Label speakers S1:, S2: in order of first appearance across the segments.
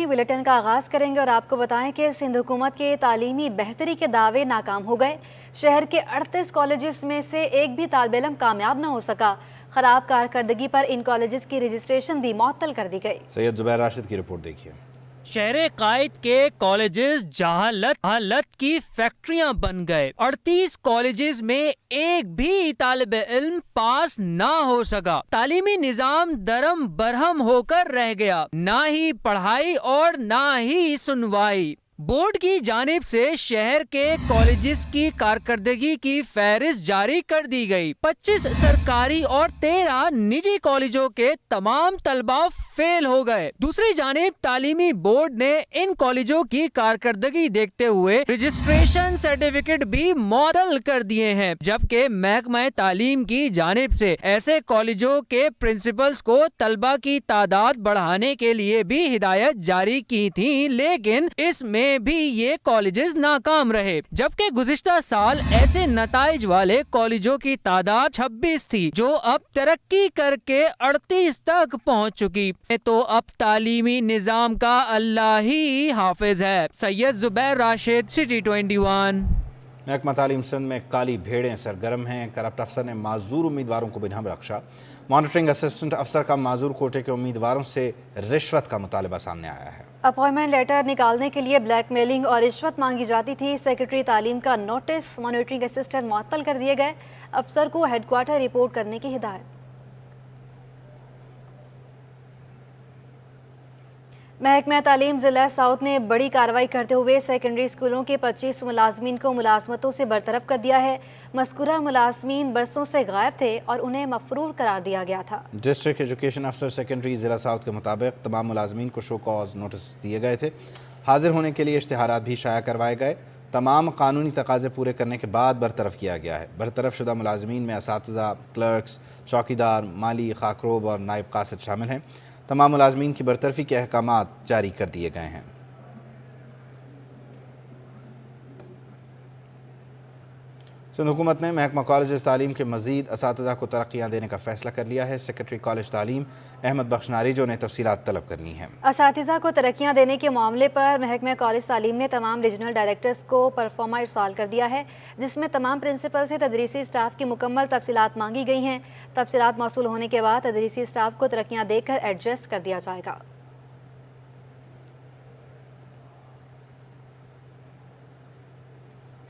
S1: Bulletin کا آغاز کریں گے اور آپ کو بتائیں کہ سندھ حکومت کے تعلیمی بہتری کے دعوے ناکام ہو گئے۔ شہر کے 38 کالجز میں سے ایک بھی طالب علم کامیاب نہ ہو سکا۔ خراب کارکردگی پر ان کالجز کی رجسٹریشن بھی معطل کر دی گئی۔
S2: سید زبیر راشد کی رپورٹ دیکھیے۔
S3: شہر قائد کے کالجز جہالت کی فیکٹریاں بن گئے۔ 38 کالجز میں ایک بھی طالب علم پاس نہ ہو سکا۔ تعلیمی نظام درم برہم ہو کر رہ گیا، نہ ہی پڑھائی اور نہ ہی سنوائی۔ بورڈ کی جانب سے شہر کے کالجز کی کارکردگی کی فہرست جاری کر دی گئی۔ 25 سرکاری اور 13 نجی کالجوں کے تمام طلبہ فیل ہو گئے۔ دوسری جانب تعلیمی بورڈ نے ان کالجوں کی کارکردگی دیکھتے ہوئے رجسٹریشن سرٹیفکیٹ بھی معطل کر دیے ہیں، جبکہ محکمہ تعلیم کی جانب سے ایسے کالجوں کے پرنسپلز کو طلبہ کی تعداد بڑھانے کے لیے بھی ہدایت جاری کی تھی، لیکن اس میں بھی یہ کالجز ناکام رہے۔ جبکہ گزشتہ سال ایسے نتائج والے کالجوں کی تعداد 26 تھی، جو اب ترقی کر کے 38 تک پہنچ چکی، تو اب تعلیمی نظام کا اللہ ہی حافظ ہے۔ سید زبیر راشد، سٹی 21۔
S2: محکمہ تعلیم سندھ میں کالی بھیڑیں سرگرم ہیں۔ کرپٹ افسر نے معذور امیدواروں کو بنہم رکھا۔ مانیٹرنگ اسسٹنٹ افسر کا معذور کوٹے کے امیدواروں سے رشوت کا مطالبہ سامنے آیا ہے۔
S1: اپوائنٹمنٹ لیٹر نکالنے کے لیے بلیک میلنگ اور رشوت مانگی جاتی تھی۔ سیکرٹری تعلیم کا نوٹس مانیٹرنگ اسسٹنٹ معطل کر دیے گئے۔ افسر کو ہیڈ کوارٹر رپورٹ کرنے کی ہدایت۔ محکمہ تعلیم ضلع ساؤتھ نے بڑی کارروائی کرتے ہوئے سیکنڈری اسکولوں کے 25 ملازمین کو ملازمتوں سے برطرف کر دیا ہے۔ مذکورہ ملازمین برسوں سے غائب تھے اور انہیں مفرور قرار دیا گیا تھا۔
S2: ڈسٹرکٹ ایجوکیشن افسر سیکنڈری ضلع ساؤتھ کے مطابق تمام ملازمین کو شو کاز نوٹس دیے گئے تھے۔ حاضر ہونے کے لیے اشتہارات بھی شائع کروائے گئے۔ تمام قانونی تقاضے پورے کرنے کے بعد برطرف کیا گیا ہے۔ برطرف شدہ ملازمین میں اساتذہ، کلرکس، چوکیدار، مالی، خاکروب اور نائب قاصد شامل ہیں۔ تمام ملازمین کی برطرفی کے احکامات جاری کر دیے گئے ہیں۔ سندھ حکومت نے محکمہ کالجز تعلیم کے مزید اساتذہ کو ترقیاں دینے کا فیصلہ کر لیا ہے۔ سیکرٹری کالج تعلیم احمد بخش ناریجو نے تفصیلات طلب کرنی ہیں۔
S1: اساتذہ کو ترقیاں دینے کے معاملے پر محکمہ کالج تعلیم نے تمام ریجنل ڈائریکٹرز کو پرفارما ارسال کر دیا ہے، جس میں تمام پرنسپل سے تدریسی اسٹاف کی مکمل تفصیلات مانگی گئی ہیں۔ تفصیلات موصول ہونے کے بعد تدریسی اسٹاف کو ترقیاں دے کر ایڈجسٹ کر دیا جائے گا۔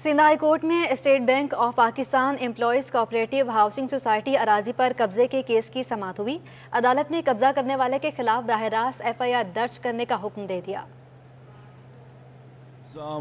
S1: سندھ ہائی کورٹ میں state bank of Pakistan employees cooperative housing society اراضی پر قبضے کے کیس کی سماعت ہوئی۔ عدالت نے قبضہ کرنے والے کے خلاف براہ راست FIR درج کرنے کا حکم دے دیا۔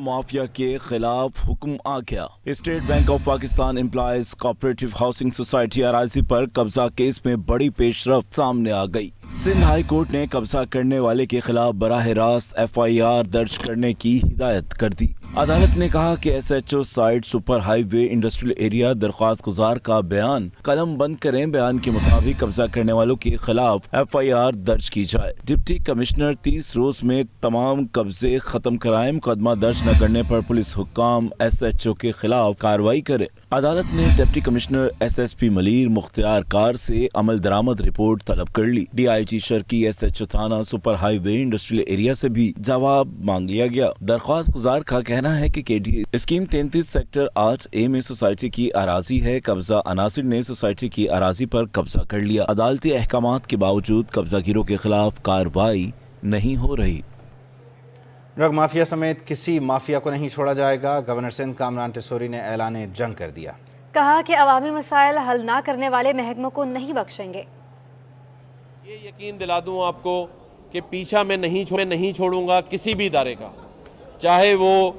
S4: مافیا کے خلاف حکم آ گیا۔ State bank of Pakistan employees cooperative housing society اراضی پر قبضہ کیس میں بڑی پیش رفت سامنے آ گئی۔ سندھ ہائی کورٹ نے قبضہ کرنے والے کے خلاف براہ راست FIR درج کرنے کی ہدایت کر دی۔ عدالت نے کہا کہ SHO سائٹ سپر ہائی وے انڈسٹریل ایریا درخواست گزار کا بیان قلم بند کریں۔ بیان کے مطابق قبضہ کرنے والوں کے خلاف FIR درج کی جائے۔ ڈپٹی کمشنر 30 روز میں تمام قبضے ختم کرائیں۔ مقدمہ درج نہ کرنے پر پولیس حکام SHO کے خلاف کارروائی کرے۔ عدالت نے ڈپٹی کمشنر SSP ملیر مختار کار سے عمل درآمد رپورٹ طلب کر لی۔ DIG شرکی SHO تھانہ سپر ہائی وے انڈسٹریل ایریا سے بھی جواب مانگ لیا گیا۔ درخواست گزار کا کہنا ہے کہ KDA اسکیم 33 سیکٹر 8A میں سوسائٹی کی اراضی ہے۔ قبضہ عناصر نے سوسائٹی کی اراضی پر قبضہ کر لیا۔ عدالتی احکامات کے باوجود قبضہ گیروں کے خلاف کارروائی نہیں ہو رہی۔
S2: ڈرگ مافیا سمیت کسی مافیا کو نہیں چھوڑا جائے گا۔ گورنر سندھ کامران ٹیسوری نے اعلان جنگ کر دیا۔
S1: کہا کہ عوامی مسائل حل نہ کرنے والے محکموں کو نہیں بخشیں گے۔
S5: یہ یقین دلا دوں آپ کو کہ پیچھا میں نہیں چھوڑوں گا کسی بھی ادارے کا، چاہے وہ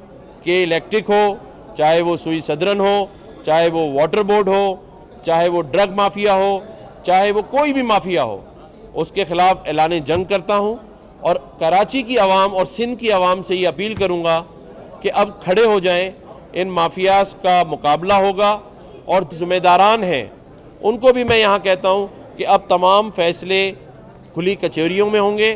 S5: کہ الیکٹرک ہو، چاہے وہ سوئی صدرن ہو، چاہے وہ واٹر بورڈ ہو، چاہے وہ ڈرگ مافیا ہو، چاہے وہ کوئی بھی مافیا ہو، اس کے خلاف اعلان جنگ کرتا ہوں۔ اور کراچی کی عوام اور سندھ کی عوام سے یہ اپیل کروں گا کہ اب کھڑے ہو جائیں۔ ان مافیاز کا مقابلہ ہوگا اور ذمہ داران ہیں ان کو بھی میں یہاں کہتا ہوں کہ اب تمام فیصلے کھلی کچہریوں میں ہوں گے۔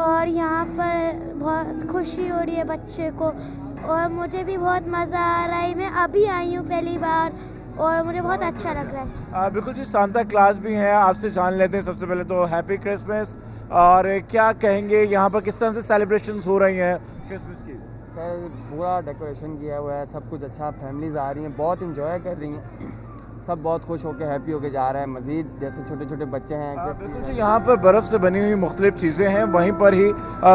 S6: اور یہاں پر بہت خوشی ہو رہی ہے بچے کو، اور مجھے بھی بہت مزہ آ رہا ہے. میں ابھی آئی ہوں پہلی بار اور مجھے بہت اچھا لگ رہا ہے.
S7: بالکل جی، سانتا کلاس بھی ہیں، آپ سے جان لیتے ہیں. سب سے پہلے تو ہیپی کرسمس. اور کیا کہیں گے یہاں پر کس طرح سے سیلیبریشنز ہو رہی ہیں کرسمس کی؟
S8: سر پورا ڈیکوریشن کیا ہوا ہے، سب کچھ اچھا، فیملیز آ رہی ہیں، بہت انجوائے کر رہی ہیں، سب بہت خوش ہو کے ہیپی ہو کے جا رہے ہیں. مزید جیسے چھوٹے چھوٹے بچے ہیں.
S7: بالکل جی، یہاں پر برف سے بنی ہوئی مختلف چیزیں ہیں، وہیں پر ہی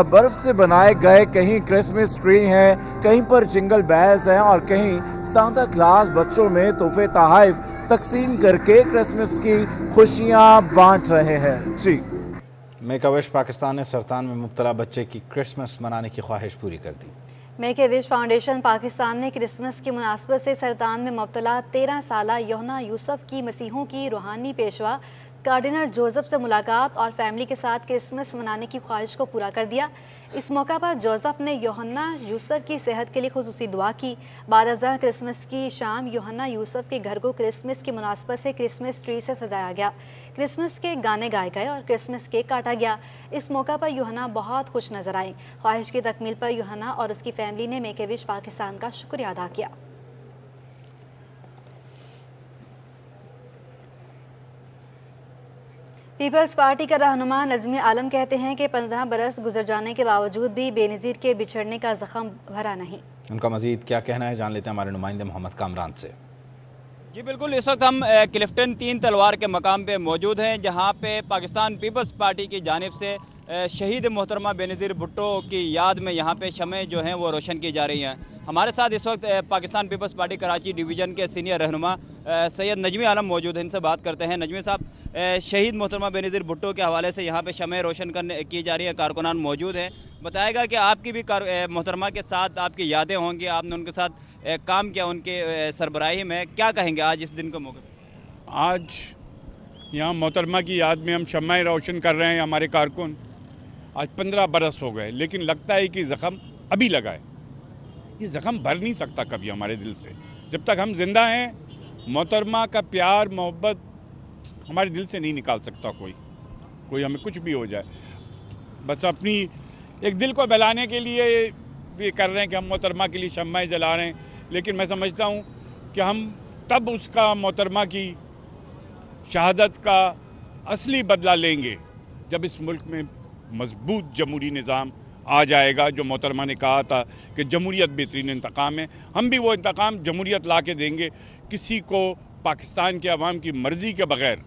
S7: برف سے بنائے گئے کہیں کرسمس ٹری ہیں، کہیں پر جنگل بیلز ہیں، اور کہیں سانتا کلاس بچوں میں تحفے تحائف تقسیم کر کے کرسمس کی خوشیاں بانٹ رہے ہیں. جی،
S2: میک اے وش پاکستان نے سرطان میں مبتلا بچے کی کرسمس منانے کی خواہش پوری کر دی.
S1: Make a wish foundation Pakistan نے کرسمس کی مناسبت سے سرطان میں مبتلا 13 سالہ یوحنا یوسف کی مسیحوں کی روحانی پیشوا کارڈینل جوزف سے ملاقات اور فیملی کے ساتھ کرسمس منانے کی خواہش کو پورا کر دیا. اس موقع پر جوزف نے یوحنا یوسف کی صحت کے لیے خصوصی دعا کی. بعد ازاں کرسمس کی شام یوحنا یوسف کے گھر کو کرسمس کی مناسبت سے کرسمس ٹری سے سجایا گیا. کرسمس کے گانے گائے گئے اور کرسمس کیک کاٹا گیا. اس موقع پر یوحنا بہت خوش نظر آئیں. خواہش کی تکمیل پر یوحنا اور اس کی فیملی نے میک اے وش پاکستان کا شکریہ ادا کیا. پیپلز پارٹی کا رہنما نظمی عالم کہتے ہیں کہ 15 برس گزر جانے کے باوجود بھی بے نظیر کے بچھڑنے کا زخم بھرا نہیں.
S2: ان کا مزید کیا کہنا ہے، جان لیتے ہیں ہمارے نمائندے محمد کامران سے.
S9: جی بالکل، اس وقت ہم کلفٹن 3 تلوار کے مقام پہ موجود ہیں، جہاں پہ پاکستان پیپلز پارٹی کی جانب سے شہید محترمہ بے نظیر بھٹو کی یاد میں یہاں پہ شمعیں جو ہیں وہ روشن کی جا رہی ہیں. ہمارے ساتھ اس وقت Pakistan Peoples Party Karachi division کے سینئر رہنما سید نجمی عالم موجود ہیں. ان سے بات کرتے ہیں. نجمی صاحب، شہید محترمہ بے نظیر بھٹو کے حوالے سے یہاں پہ شمعیں روشن کی جا رہی ہیں، کارکنان موجود ہیں. بتائے گا کہ آپ کی بھی محترمہ کے ساتھ آپ کی یادیں ہوں گی، آپ نے ان کے ساتھ کام کیا ان کے سربراہی میں، کیا کہیں گے آج اس دن کے موقع پہ؟
S10: آج یہاں محترمہ کی یاد میں ہم شمعیں روشن کر رہے ہیں. ہمارے کارکن آج 15 برس ہو گئے، لیکن لگتا ہے کہ زخم ابھی لگا ہے. یہ زخم بھر نہیں سکتا کبھی ہمارے دل سے. جب تک ہم زندہ ہیں محترمہ کا پیار محبت ہمارے دل سے نہیں نکال سکتا کوئی ہمیں کچھ بھی ہو جائے. بس اپنی ایک دل کو بہلانے کے لیے یہ کر رہے ہیں کہ ہم محترمہ کے لیے شمعیں جلا رہے ہیں، لیکن میں سمجھتا ہوں کہ ہم تب اس کا محترمہ کی شہادت کا اصلی بدلہ لیں گے جب اس ملک میں مضبوط جمہوری نظام آ جائے گا. جو محترمہ نے کہا تھا کہ جمہوریت بہترین انتقام ہے، ہم بھی وہ انتقام جمہوریت لا کے دیں گے. کسی کو پاکستان کے عوام کی مرضی کے بغیر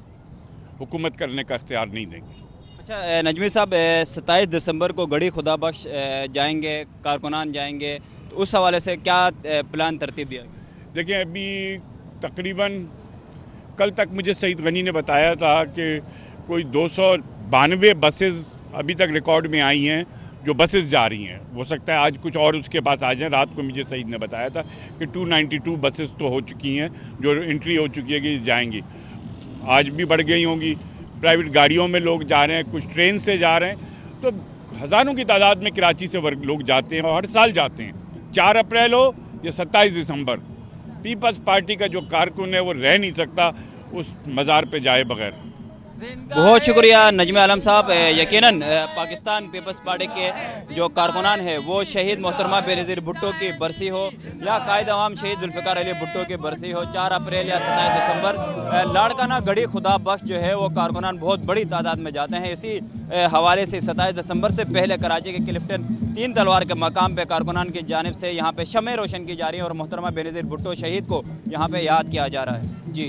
S10: حکومت کرنے کا اختیار نہیں دیں گے.
S9: اچھا نجمی صاحب، 27 دسمبر کو گڑھی خدا بخش جائیں گے، کارکنان جائیں گے، تو اس حوالے سے کیا پلان ترتیب دیا گیا؟
S10: دیکھیں ابھی تقریباً کل تک مجھے سعید غنی نے بتایا تھا کہ کوئی 292 بسز ابھی تک ریکارڈ میں آئی ہیں جو بسز جا رہی ہیں. ہو سکتا ہے آج کچھ اور اس کے پاس آ جائیں. رات کو مجھے سعید نے بتایا تھا کہ 292 بسز تو ہو چکی ہیں جو انٹری ہو چکی ہے کہ جائیں گی. آج بھی بڑھ گئی ہوں گی. پرائیویٹ گاڑیوں میں لوگ جا رہے ہیں، کچھ ٹرین سے جا رہے ہیں. تو ہزاروں کی تعداد میں کراچی سے لوگ جاتے ہیں اور ہر سال جاتے ہیں. 4 اپریل ہو یا 27 دسمبر، پیپلز پارٹی کا جو کارکن ہے وہ رہ نہیں سکتا اس مزار پہ جائے بغیر.
S9: بہت شکریہ نجمی عالم صاحب. یقیناً پاکستان پیپلز پارٹی کے جو کارکنان ہیں وہ شہید محترمہ بے نظیر بھٹو کی برسی ہو یا قائد عوام شہید ذوالفقار علی بھٹو کی برسی ہو، 4 اپریل یا 27 دسمبر لاڑکانہ گڑھی خدا بخش جو ہے وہ کارکنان بہت بڑی تعداد میں جاتے ہیں. اسی حوالے سے 27 دسمبر سے پہلے کراچی کے کلفٹن 3 تلوار کے مقام پہ کارکنان کی جانب سے یہاں پہ شمعیں روشن کی جا رہی ہیں اور محترمہ بے نظیر بھٹو شہید کو یہاں پہ یاد کیا جا رہا ہے. جی